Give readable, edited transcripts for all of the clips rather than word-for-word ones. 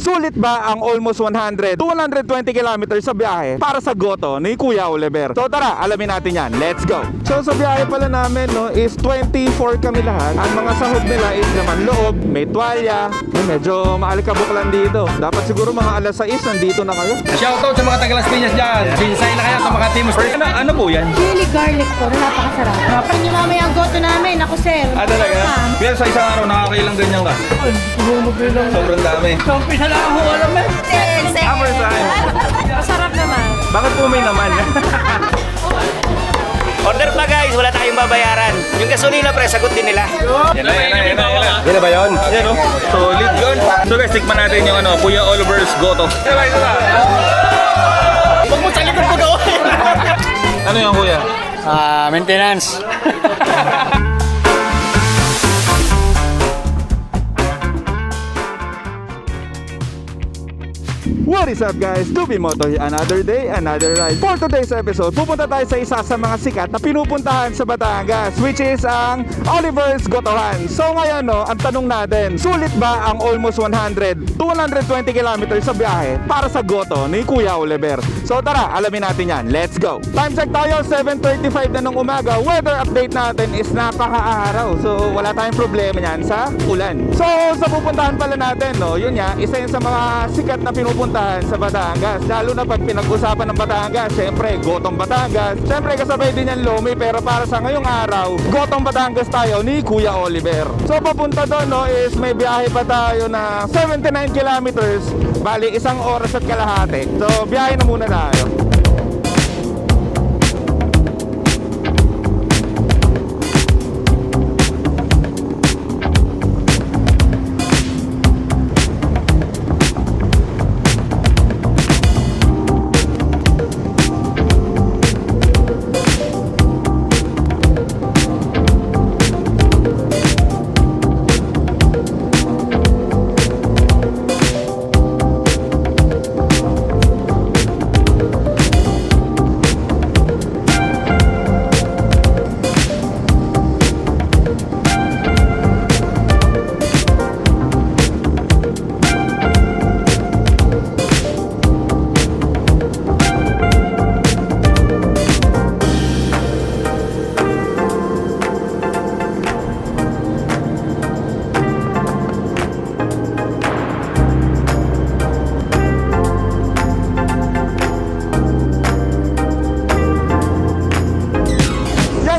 Sulit ba ang almost 100 to 120 kilometers sa biyahe para sa goto ni Kuya Oliver? So tara, alamin natin yan. Let's go! So sa biyahe pala namin is 24 kami lahat. Ang mga sahod nila is naman loob, may tuwalya. Medyo maalikabok lang dito. Dapat siguro mga alas 6 nandito na kayo. Shoutout sa mga taga Las Piñas dyan. Binsay na kayo sa mga Timos. Ano po yan? Chili garlic po, na napakasarap. Pag niyo mamaya ang goto namin, ako sir. Talaga? Pero sa isang araw, nakakailang ganyan ka? Sobrang dami. First time. Masarap naman. Bakit po may naman? Order pa guys, wala tayong babayaran. Yung gasolina pre, sagot din nila. Yan na. Yan na ba yun? Yan o. Solid yun. So guys, tikman natin yung Kuya Oliver's Goto. Huwag mo sa likod ko doon. Ano yung kuya? Maintenance. What is up guys? Tubi Moto here. Another day, another ride. For today's episode, pupunta tayo sa isa sa mga sikat na pinupuntahan sa Batangas, which is ang Oliver's Gotohan. So ngayon ang tanong natin, sulit ba ang almost 100 to 120 kilometers sa biyahe para sa goto ni Kuya Oliver? So tara, alamin natin yan. Let's go! Time check tayo, 7:35 na ng umaga. Weather update natin is napaka-araw. So wala tayong problema yan sa ulan. So sa pupuntahan pala natin, yun nga, isa yun sa mga sikat na pinupuntahan sa Batangas. Lalo na pag pinag-usapan ng Batangas, syempre, Gotong Batangas. Syempre, kasabay din yan Lomi, pero para sa ngayong araw, Gotong Batangas tayo ni Kuya Oliver. So, papunta doon, is may biyahe pa tayo na 79 kilometers. Bali, 1 oras at kalahati. So, biyahe na muna tayo.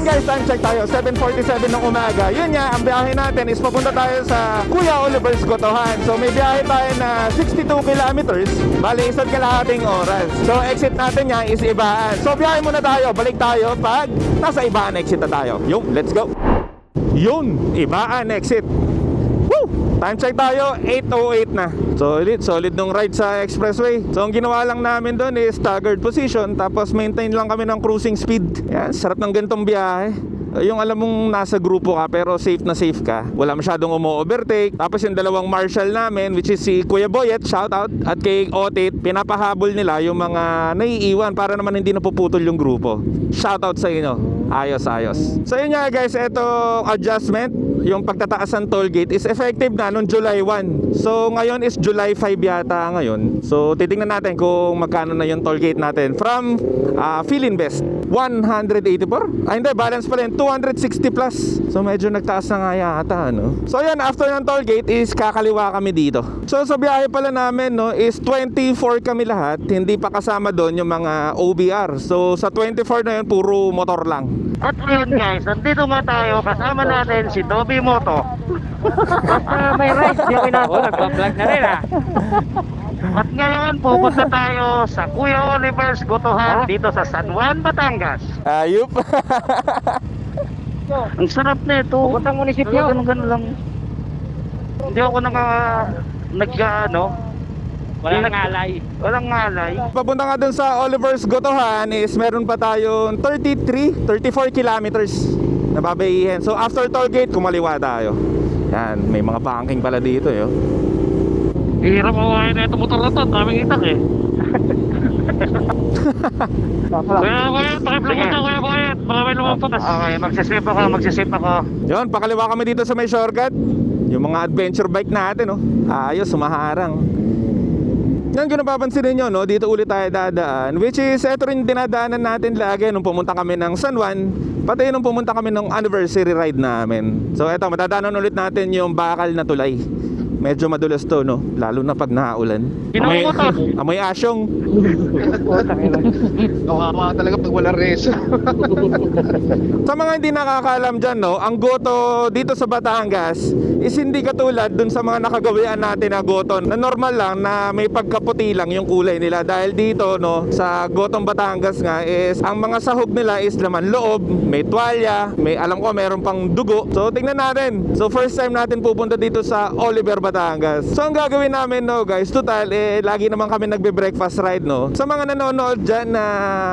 Guys, time check tayo, 7:47 ng umaga. Yun nga, ang biyahe natin is papunta tayo sa Kuya Oliver's Gotohan. So may biyahe tayo na 62 kilometers, bali isa't kalahating oras. So exit natin nga is Ibaan. So biyahe muna tayo, balik tayo pag nasa Ibaan exit na tayo. Yung, let's go! Yun, Ibaan exit. Woo! Time check tayo, 8:08 na. Solid nung ride sa expressway. So ang ginawa lang namin doon is staggered position, tapos maintain lang kami ng cruising speed. Yan, sarap ng ganitong biyahe. Yung alam mong nasa grupo ka pero safe na safe ka, wala masyadong umo-overtake. Tapos yung dalawang marshal namin, which is si Kuya Boyet, shout out, at kay Otit, pinapahabol nila yung mga naiiwan para naman hindi napuputol yung grupo. Shout out sa inyo. Ayos. So yun nga guys, etong adjustment, yung pagtataas ng toll gate is effective na noong July 1. So ngayon is July 5 yata ngayon. So titingnan natin kung magkano na yung toll gate natin from Philinvest. 184? Hindi, balance pa rin 260 plus. So medyo nagtaas na nga yata, So yan, after ng toll gate is kakaliwa kami dito. So sa biyahe pala namin, is 24 kami lahat. Hindi pa kasama doon yung mga OBR. So sa 24 na yun, puro motor lang. At ngayon guys, nandito nga tayo, kasama natin si Tubi Moto. Basta may rice, di ako inato. Nagpa-vlog na rin At ngayon, pupunta tayo sa Kuya Oliver's Gotohan dito sa San Juan, Batangas. Ayup. Ang sarap na ito. Pupuntang munisipyo. Ganun lang. Hindi ako Walang ngalay. Walang ngalay. Papunta nga dun sa Oliver's Gotohan is meron pa tayong 34 kilometers na babayihin. So after toll gate, kumaliwa tayo. Yan, may mga banking pala dito Hirap mawahin na itong motor na ito. Daming itak eh. Kuya, pakiplang mo ito, Kuya. Baka may lumampas. Okay, magsisip ako. Yun, pakaliwa kami dito sa may shortcut. Yung mga adventure bike natin, ayos, sumaharang. Yan kung napapansin ninyo, no, dito ulit tayo dadaan, which is ito rin dinadaanan natin lagi nung pumunta kami ng San Juan, pati nung pumunta kami ng anniversary ride namin. So eto, matadaanan ulit natin yung bakal na tulay. Medyo madulas to, no, lalo na pag naulan. Amoy asyong. Kawawa talaga pag wala reso. Sa mga hindi nakakaalam dyan, no, ang goto dito sa Batangas is hindi katulad dun sa mga nakagawian natin na goto na normal lang na may pagkaputi lang yung kulay nila. Dahil dito, no, sa gotong Batangas nga is ang mga sahog nila is laman loob, may tuwalya, may alam ko meron pang dugo. So tingnan natin. So first time natin pupunta dito sa Oliver, Batangas. So ang gagawin namin, no guys, total lagi naman kami nagbe-breakfast ride, no. Sa mga nanonood dyan na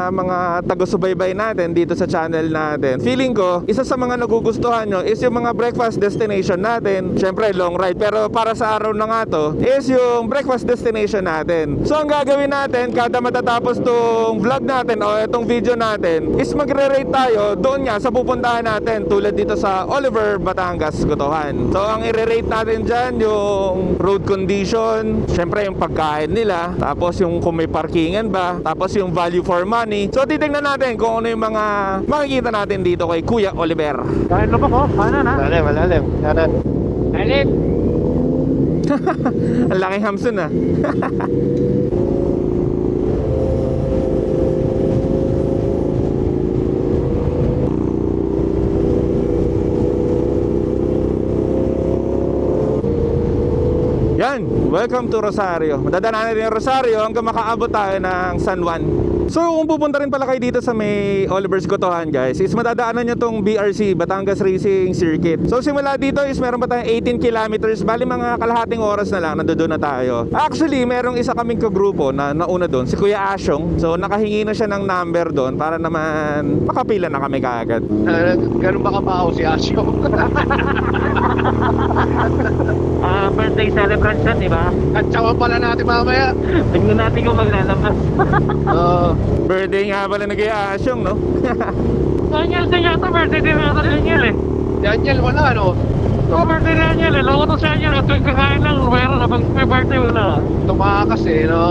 mga taga-subaybay natin dito sa channel natin, feeling ko isa sa mga nagugustuhan nyo is yung mga breakfast destination natin. Syempre long ride, pero para sa araw na nga to is yung breakfast destination natin. So ang gagawin natin kada matatapos tong vlog natin o itong video natin is magre-rate tayo doon nga sa pupuntahan natin, tulad dito sa Oliver, Batangas, Gotohan. So ang i-rate natin dyan yung road condition, syempre yung pagkain nila, tapos yung kung may parkingan ba, tapos yung value for money. So titignan natin kung ano yung mga makikita natin dito kay Kuya Oliver. Kahit lubak ko, paano na? Malalim. Alip! Ang laking Hamsun ah. Yan, welcome to Rosario. Madadaanan natin yung Rosario hanggang makaabot tayo ng San Juan. So kung pupunta rin pala kayo dito sa may Oliver's Gotohan, guys, is madadaanan nyo tong BRC, Batangas Racing Circuit. So simula dito is meron pa tayong 18 kilometers, bali mga kalahating oras na lang, nandoon na tayo. Actually, merong isa kaming kagrupo na nauna doon, si Kuya Asyong. So nakahingi na siya ng number doon para naman makapila na kami kaagad. Ganun ba kapao si Asyo? Birthday celebration, di ba? At saka pala natin mamaya. Tignan natin kung maglalabas. Birthday nga pala na Kuya Asyong, no? Daniel, din yata birthday din yata ni Daniel eh. Daniel, wala no? Oo, birthday ni Daniel eh. Loko to si Daniel. At tuwing kakain lang, mayroon na. Pag may birthday, wala. Tumakas eh, no?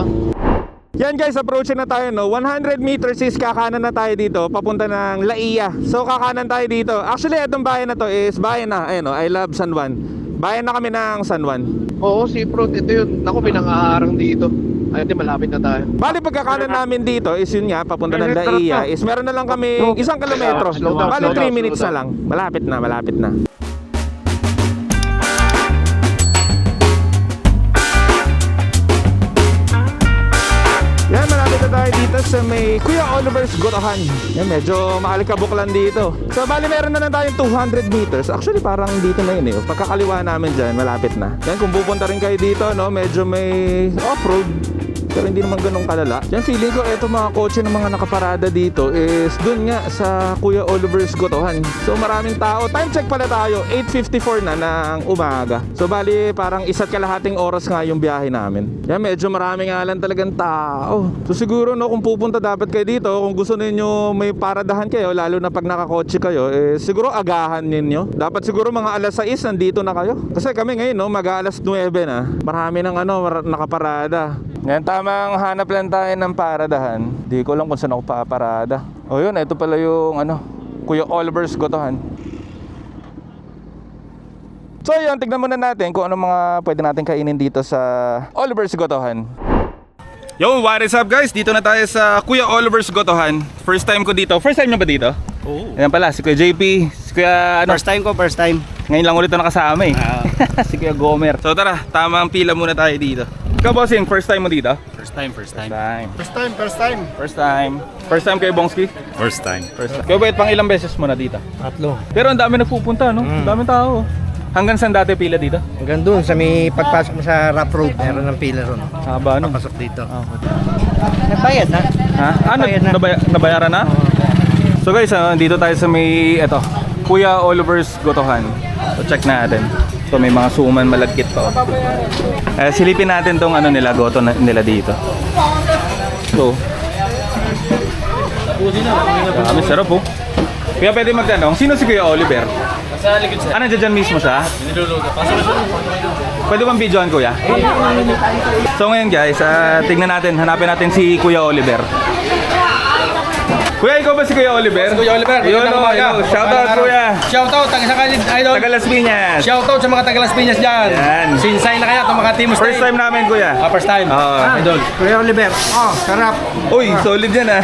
Yan guys, approaching na tayo, no. 100 meters is kakanan na tayo dito, papunta ng Laia. So kakanan tayo dito. Actually, itong bayan na to is bayan na, ayun, no, I love San Juan. Bayan na kami ng San Juan. Oo, si Prod, ito yun. Naku, pinangaharang dito. Ay, di, malapit na tayo. Bali pagkakanan namin dito is yun nga, papunta ng Laia is meron na lang kami 1 kilometro. Slow down, Bali slow 3 down, minutes slow na lang. Malapit na, malapit na. Yan, malapit na tayo dito sa may Kuya Oliver's Gotohan. Yan, medyo maalikabok lang dito. So, bali meron na lang tayong 200 meters. Actually, parang dito na yun eh. Pagkakaliwa namin dyan, malapit na. Yan, kung pupunta rin kayo dito, no, medyo may off-road. Pero hindi naman ganun kalala. Yan, feeling ko eto mga kotse ng mga nakaparada dito is dun nga sa Kuya Oliver's Gotohan. So maraming tao. Time check pala tayo, 8:54 na ng umaga. So bali parang isa't kalahating oras nga yung biyahe namin. Yan, medyo maraming nga lang talagang tao. So siguro, no, kung pupunta dapat kayo dito, kung gusto ninyo may paradahan kayo, lalo na pag nakakotse kayo, siguro agahan ninyo. Dapat siguro mga alas 6 nandito na kayo. Kasi kami ngayon, no, mag-alas 9 na. Marami ng nakaparada. Ngayon, tamang hanap lang tayo ng paradahan. Di ko lang kung saan ako paparada. O yun, ito pala yung Kuya Oliver's Gotohan. So yun, tignan muna natin kung ano mga pwede natin kainin dito sa Oliver's Gotohan. Yo, what is up guys? Dito na tayo sa Kuya Oliver's Gotohan. First time ko dito. First time nyo ba dito? Oo. Ayan pala, si Kuya JP, si Kuya First time ko, first time. Ngayon lang ulit ito nakasama eh. Si Kuya Gomer. So tara, tamang pila muna tayo dito. Ikaw bossing, first time mo dito? First time. First time kay Bongski? First time. Kaya ba pang ilang beses mo na dito? 3. Pero ang dami nagpupunta, no? Ang daming tao. Hanggang saan dati pila dito? Hanggang doon sa may pagpasok mo sa rough road, meron ng pila ron. Haba, no? Pasok dito. Nagbayad na? Ha? Nabayaran na? So guys, dito tayo sa may, Kuya Oliver's Gotohan. So check natin. So may mga suman malagkit pa. Silipin natin tong goto nila dito. So, dami sarap oh. Kaya pwede magtanong, sino si Kuya Oliver? Sa likod siya. Ano, dyan mismo siya? Niluluto. Pwede bang videoan, kuya? So ngayon guys, tignan natin, hanapin natin si Kuya Oliver. Kuya, ikaw ba si Kuya Oliver? Kuya Oliver, Yun, magandang umaga. shoutout kuya. Shoutout, idol. Taga Las Piñas. Shoutout sa mga taga Las Piñas dyan. Yan. Sinsay na kaya itong mga team First time namin, kuya. First time. Idol. Kuya Oliver. Sarap. Uy, solid yan ah.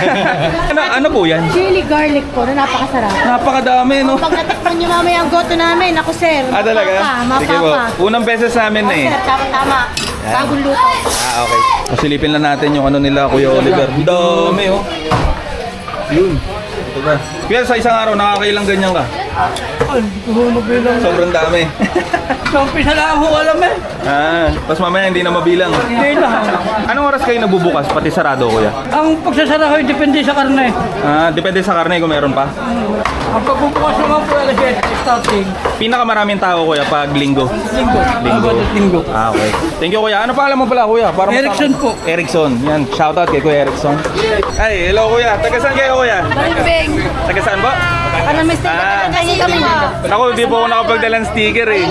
ano po yan? Chili garlic po na napakasarap. Napakadami, no? Pag natikman niyo mamaya ang goto namin, ako sir. Talaga? Sige po. Mapapa. Unang beses namin na eh. Sir, tama. Bagong luto. Okay. Pasilipin lang natin yung ano nila, Kuya Oliver. Dami, oh. Yun. Ito ba? Kuya, sa isang araw, nakakailang ganyan ka? Hindi ko mabilang. Sobrang dami. Sa umpisa lang ako alam eh. Tapos mamaya hindi na mabilang. Hindi lang. Anong oras kayo nagbubukas? Pati sarado, kuya? Ang pagsasara ko depende sa karne. Depende sa karne kung meron pa. Ang pagbubukas naman po alas 7 starting. Pinakamaraming tao, kuya, pag linggo. Linggo. Linggo. Okay. Thank you, kuya. Ano pangalan mo pala, kuya? Para Erickson po. Erickson. Yan. Shoutout kay Kuya Erickson. Ay, hello, kuya. Taga saan kayo, kuya? Bing. Taga saan po? Ano, mister? Kasi kami. Ako, di po ako nakapagdala ng sticker eh.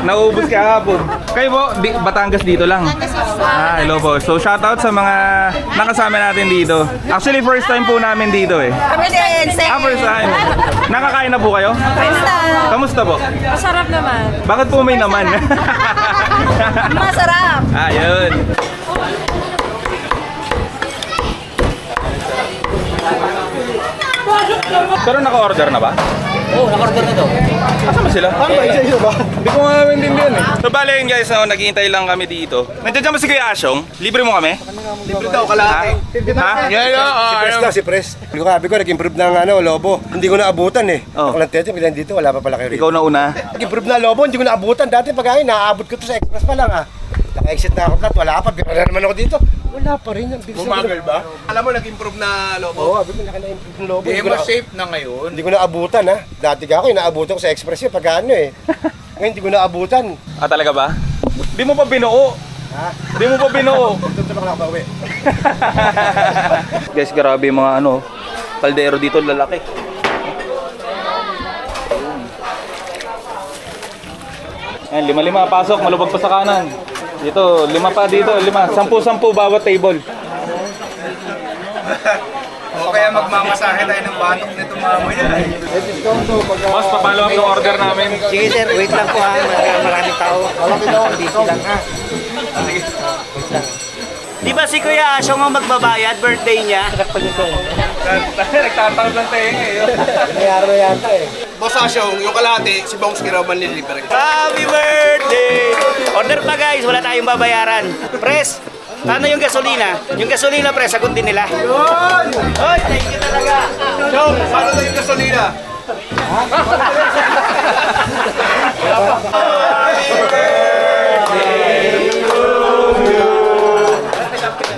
Naubos kahapon. Kayo po, Batangas dito lang. Hello po. So, shoutout sa mga nakasama natin dito. Actually, first time po namin dito eh. Kami din, sir. First time. Nakakain na po kayo? Kamusta po? Masarap naman. Bakit po may naman? Masarap. Yun. Pero naka-order na ba? Oo, naka-order na to. Asa ba sila? Ano ba? Isa-isa ba? Hindi ko nga maintindihan eh. So bale yun guys, naghihintay lang kami dito. Nandiyan ba si Kuya Asyong? Libre mo kami? Libre daw, kalahati. Ha? Si Pres. Sabi ko, nag-improve ng Lobo. Hindi ko naabutan eh. Oh. Ako lang tete, pag dito, wala pa pala kayo rito. Ikaw na una. Nag-improve na Lobo, hindi ko naabutan. Dati pag naabot ko to sa express pa lang ah. Naka-exit na ako flat, wala pa. Bira na naman ako dito. Wala pa rin. Bumagal ba? Alam mo, nag-improve na Lobo. Oo, sabi ko, naka-improve ng Lobo. mas safe na ngayon. Hindi ko naabutan ha. Dati ako, naabutan ko sa express yun pag eh. Ngayon, hindi ko naabutan. Talaga ba? Di mo pa binuo. Di mo pa binuo. Doon sa mga nakapauwi. Guys, grabe yung mga kaldero dito, lalaki. Ayan, 5-5 pasok, malubog pa sa kanan. Dito, 5 pa dito, 5. 10-10 bawat table. O kaya magmamasahe tayo ng batok nito mamaya. Boss, papalo up yung order namin. Sige sir, wait lang po ha. Maraming tao. Busy lang ha. Di ba si Kuya Asyong ang magbabayad? Birthday niya? Nagtatawag lang tayo ngayon. Nangyari na yata eh. Boss Asyong, yung kalahati, si Bongski raw manlilibre. Happy birthday! Order pa guys, wala tayong babayaran. Pres, ano yung gasolina? Yung gasolina, pres, sagot din nila. Yun! Oy, thank you talaga. Chong, paano tayo yung gasolina?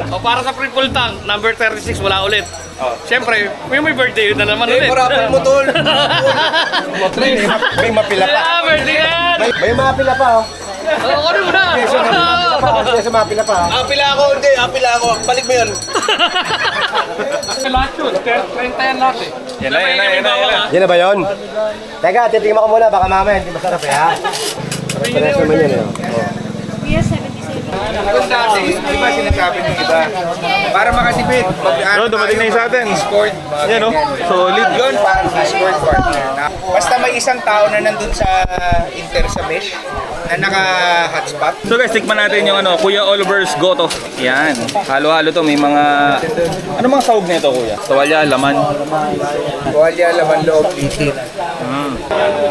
O para sa pre-full tank, number 36, wala ulit. Siyempre, may birthday yun na naman ulit. Marapin mo tol. May mapila pa. Birthday yan! May mapila pa oh. Ako rin muna! Kasi mapila pa. Apila ako, hindi. Apila ako. Balik mo yun. Lahat yun, 30 yan lahat eh. Yan na. Yan na ba yun? Teka, titigman ko muna. Baka mamaya hindi masarap eh ha. Pares naman yan eh. Oh. Kung dati, di ba sinasabi ng iba? Para makasipid. Dumating na yung sa atin. Escort. Yan solid. Yun, parang escort partner. Basta may isang tao na nandun sa sa mesh na naka-hotspot. So guys, tikman natin yung Kuya Oliver's Goto. Yan. Halo-halo to. May mga... Ano mga sahog nito, kuya? Tawalya, laman. Tuwalya, laman loob, titik.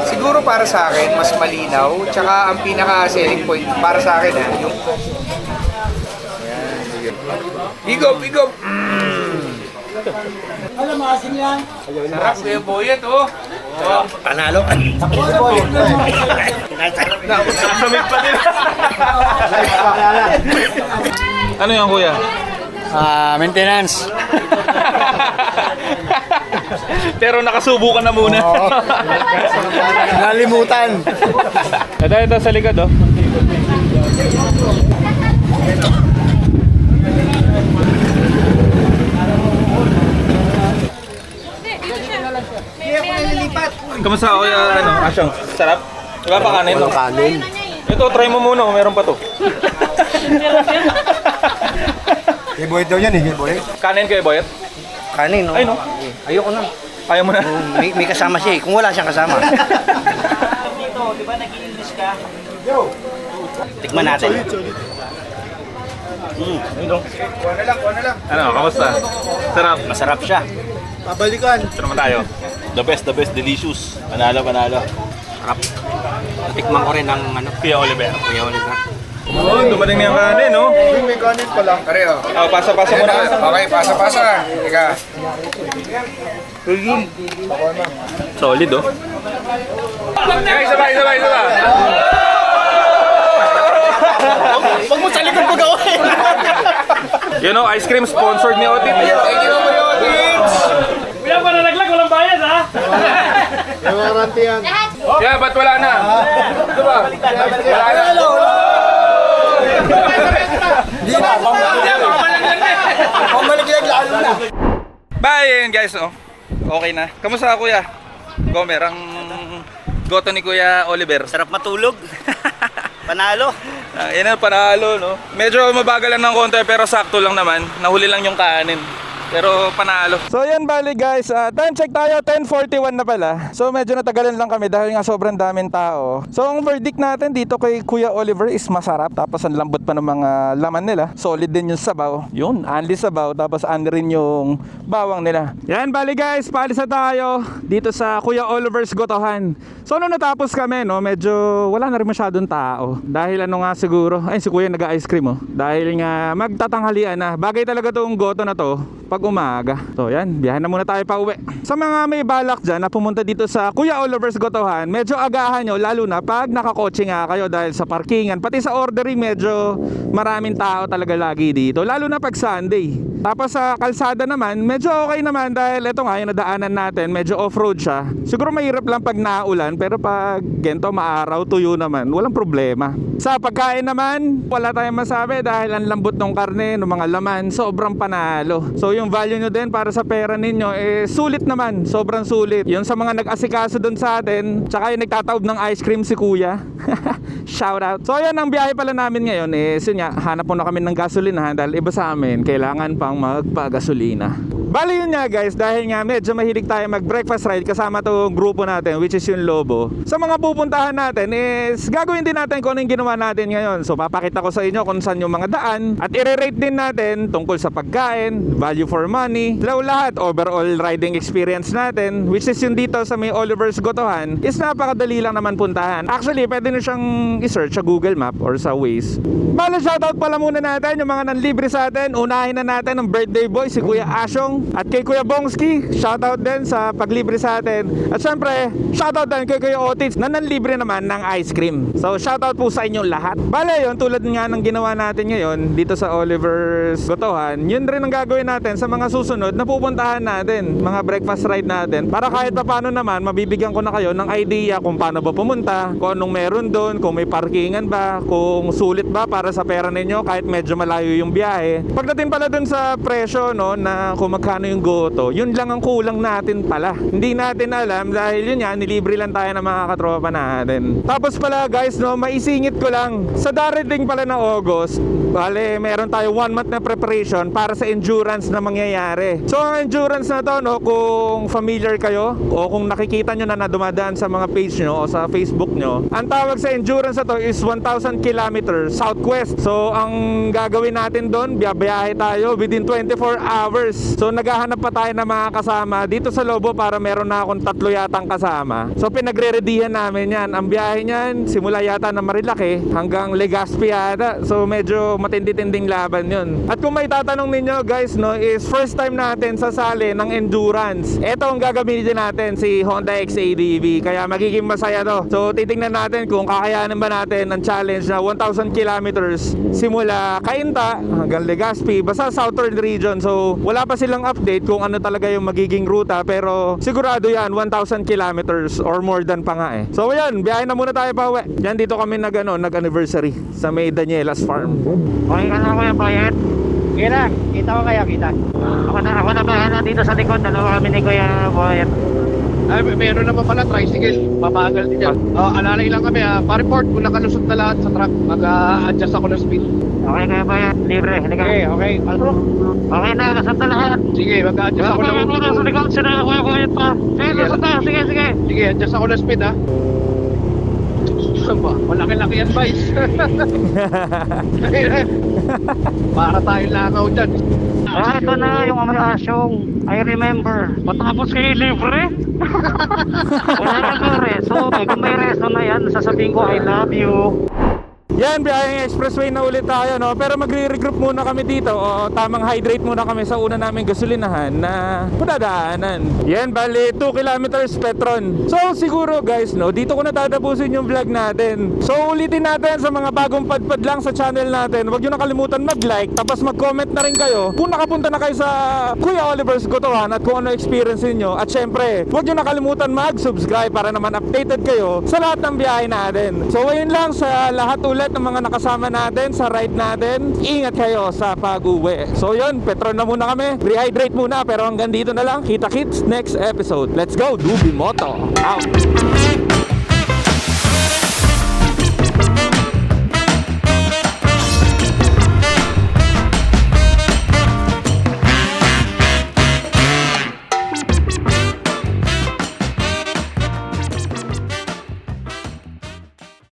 Siguro para sa akin, mas malinaw. Tsaka ang pinaka-selling point para sa akin, yung... Higop, higop! Sarap kuya Boyet, oh. Panalo. Nasamit pa din. Ano yan, kuya? Maintenance. Pero nakasubo ka na muna. Nalimutan. Ito sa likod, oh. Kamusta ako Asyong? Sarap? Wala pa kanin? Walang kanin. Ito, try mo muna. Meron pa to. Kay Boyet daw yan eh, kay Boyet. Kanin kayo, Boyet? Kanin, no? Ay, no? Ayoko na. Ayaw mo na. May kasama siya eh. Kung wala siyang kasama. Dito, di ba nag-English ka? Tikman natin. Kuha na lang. Ano, kamusta? Sarap. Masarap siya. Pabalikan. Ito naman tayo. The best, delicious. Panalo. Sarap. Tikman ko rin ng Kuya Oliver. Kuya Oliver. Oh, dumating na yung kanin, no? May kanin pa lang. Pareho. Oh, pasa-pasa mo Ayan na. na. Okay, pasa-pasa. Teka. Solid, oh. Isa ba? Huwag mo sa likod ko gawin. You know, ice cream sponsored ni Otit. Thank you, Kuya Otits. Kuya, para naglag, walang bayad ha? May warranty yan. Yeah, ba't wala na? Ito ba? Wala na. Hindi na. Pamaliglag lalo na. Bye, yun guys, oh. Okay na. Kamusta ka, Kuya? Gomer, ang goto ni Kuya Oliver. Sarap matulog. Panalo. Yan ang panalo, no? Medyo mabagal lang ng konti pero sakto lang naman. Nahuli lang yung kanin. Pero panalo. So yan bali guys, time check tayo, 10:41 na pala. So medyo natagalan lang kami dahil nga sobrang daming tao. So ang verdict natin dito kay Kuya Oliver is masarap. Tapos ang lambot pa ng mga laman nila. Solid din yung sabaw. Yun, only sabaw. Tapos only rin yung bawang nila. Yan bali guys, paalis na tayo dito sa Kuya Oliver's Gotohan. So nung natapos kami, no, medyo wala na rin masyadong tao. Dahil ano nga siguro, ay si Kuya nag-ice cream, oh. Dahil nga magtatanghalian na. Bagay talaga tong goto na to pag umaga. So yan, biyahe na muna tayo pa uwi. Sa mga may balak dyan na pumunta dito sa Kuya Oliver's Gotohan, medyo agahan nyo, lalo na pag nakakotse nga kayo dahil sa parkingan, pati sa ordering medyo maraming tao talaga lagi dito, lalo na pag Sunday. Tapos sa kalsada naman, medyo okay naman dahil ito nga yung nadaanan natin, medyo off-road siya. Siguro mahirap lang pag naulan, pero pag gento maaraw, tuyo naman, walang problema. Sa pagkain naman, wala tayong masabi dahil ang lambot ng karne, ng mga laman, sobrang panalo. So yung value nyo din para sa pera ninyo, sulit naman, sobrang sulit. Yun sa mga nag-asikaso dun sa atin, tsaka yung nagtataob ng ice cream si Kuya. Shout out. So yan ang biyahe pala namin ngayon, yun nga, hanap muna kami ng gasolinahan dahil iba sa amin, kailangan pang magpagasolina. Bali yun nga guys, dahil nga medyo mahilig tayo mag-breakfast ride kasama tong grupo natin, which is yung Lobo. Sa mga pupuntahan natin is gagawin din natin kung ano yung ginawa natin ngayon. So papakita ko sa inyo kung saan yung mga daan at i-rate din natin tungkol sa pagkain, value for money, lahat overall riding experience natin, which is yung dito sa may Oliver's Gotohan is napakadali lang naman puntahan. Actually, pwede nyo siyang i-search sa Google Map or sa Waze. Bali, shoutout pala muna natin yung mga nanlibre sa atin. Unahin na natin ang birthday boy, si Kuya Asyong. At kay Kuya Bongski, shoutout din sa paglibre sa atin. At syempre, shoutout din kay Kuya Otits na nanlibre naman ng ice cream. So shoutout po sa inyong lahat. Bale yun, tulad nga ng ginawa natin ngayon dito sa Oliver's Gotohan, yun rin ang gagawin natin sa mga susunod na pupuntahan natin, mga breakfast ride natin. Para kahit pa paano naman, mabibigyan ko na kayo ng idea kung paano ba pumunta, kung anong meron doon, kung may parkingan ba, kung sulit ba para sa pera ninyo kahit medyo malayo yung biyahe. Pagdating pala doon sa presyo, no, na kung magkano yung goto, yun lang ang kulang natin pala. Hindi natin alam dahil yun yan, nilibre lang tayo ng mga katropa natin. Tapos pala guys, no, maisingit ko lang, sa darating pala na August, bale, meron tayo 1 month na preparation para sa endurance na mangyayari. So ang endurance na to, no, kung familiar kayo o kung nakikita nyo na dumadaan sa mga page nyo o sa Facebook nyo, ang tawag sa endurance na to is 1,000 kilometers southwest. So ang gagawin natin doon, biyahe tayo within 24 hours. So naghahanap pa tayo ng mga kasama dito sa Lobo para meron na akong 3 yatang kasama. So pinagre-readyhan namin yan. Ang biyahe niyan, simula yata na Marilake hanggang Legazpi yata. So medyo matindi-tinding laban yun. At kung may tatanong ninyo guys, no, is first time natin sasali ng endurance. Ito ang gagamitin natin, si Honda XADV. Kaya magiging masaya to. So titingnan natin kung kakayanin ba natin ang challenge na 1,000 kilometers simula Cainta hanggang Legazpi, basta southern region. So wala pa silang update kung ano talaga yung magiging ruta, pero sigurado yan 1,000 kilometers or more than pa nga eh. So yan, biyahe na muna tayo pa uwi. Yan, dito kami nag-anniversary sa may Daniela's Farm. Okay ka na Kuya Boyet? Kira, kita ko kaya kita. Ako na bahala dito sa likod. Dalawa kami ni Kuya Boyet. Ay, meron naman pala tricycle. Mabagal din yan. Alalay lang kami pa-report kung nakalusot na lahat sa truck. Mag-adjust ako ng speed. Okay kayo ba yan? Libre, halika. Okay. Okay na, kasanta lahat. Sige, mag-adjust ako ng... Sa likod, sila kuya pa. Sige, kasanta, sige. Sige, adjust ako ng speed ha. Malaki-laki advice. Para tayo lakaw dyan. Ito na yung amoy asyong. I remember. Matapos kayo libre? Wala kang reso. Kung may reso na yan, sasabihin ko I love you. Yan, biyaheng expressway na ulit tayo, no? Pero magre-regroup muna kami dito. O tamang hydrate muna kami sa una naming gasolinahan na madadaanan. Yan, bali 2 kilometers Petron. So siguro guys, no, dito ko na tatapusin yung vlog natin. So ulitin natin sa mga bagong padpad lang sa channel natin. Huwag nyo nakalimutan mag-like, tapos mag-comment na rin kayo kung nakapunta na kayo sa Kuya Oliver's Gotohan at kung ano experience niyo. At syempre, huwag nyo nakalimutan mag-subscribe para naman updated kayo sa lahat ng biyahe natin. So ayun lang sa lahat ulit ng mga nakasama natin sa ride natin. Ingat kayo sa pag-uwi. So yun, Petron na muna kami. Rehydrate muna pero hanggang dito na lang. Kita-kits next episode. Let's go, Dubi Moto. Out!